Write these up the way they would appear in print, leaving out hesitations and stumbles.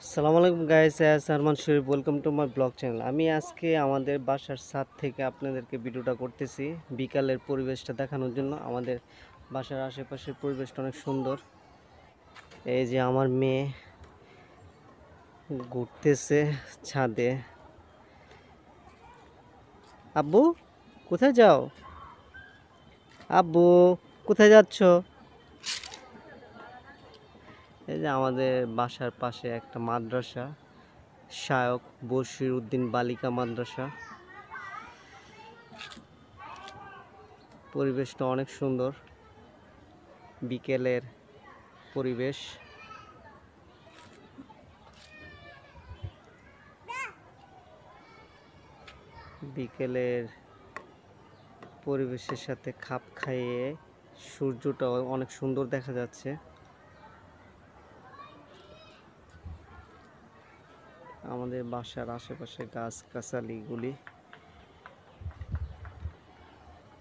আসসালামু আলাইকুম guys, sermon Sharif, welcome to my blog channel. আমি আজকে আমাদের বাসার ছাদ থেকে আপনাদেরকে ভিডিওটা করতেছি বিকালের পরিবেশটা দেখানোর জন্য। আমাদের বাসার আশেপাশের পরিবেশটা অনেক সুন্দর। এই যে আমার মেয়ে ঘুরতেছে ছাদে। আব্বু কোথায় যাও? আব্বু কোথায় যাচ্ছ? এই যে আমাদের বাসার পাশে একটা মাদ্রাসা, শায়ক বশির উদ্দিন বালিকা মাদ্রাসা। পরিবেশটা অনেক সুন্দর, বিকেলের পরিবেশ। বিকেলের পরিবেশের সাথে খাপ খাইয়ে সূর্যটাও অনেক সুন্দর দেখা যাচ্ছে। আমাদের বাসার আশেপাশে গাছ গাছালিগুলি,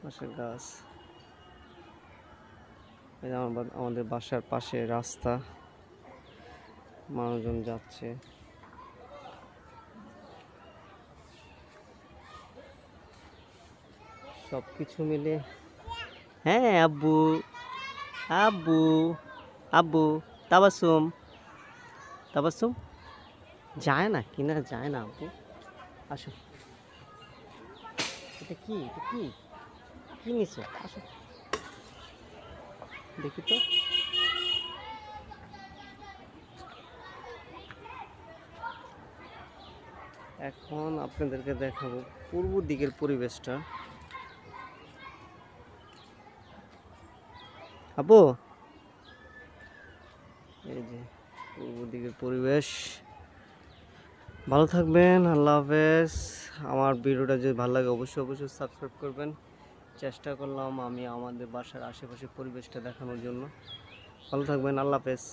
বাসার গাছ। আমাদের বাসার পাশে রাস্তা, মানুষজন যাচ্ছে। সব কিছু মিলে। হ্যাঁ আব্বু, আব্বু, আব্বু, তাবাসুম, তাবাসুম। যায় না কিনা, যায় না আব্বু। আসো, এটা কি, এটা কি, কি নিছো? আসো দেখি তো। এখন আপনাদেরকে দেখাবো পূর্ব দিকের পরিবেশটা। আপু, এই যে পূর্ব দিকের পরিবেশ। ভালো থাকবেন, আল্লাহ হাফেজ। আমার ভিডিওটা যদি ভালো লাগে অবশ্যই অবশ্যই সাবস্ক্রাইব করবেন। চেষ্টা করলাম আমি আমাদের বাসার আশেপাশে পরিবেশটা দেখানোর জন্য। ভালো থাকবেন, আল্লাহ হাফেজ।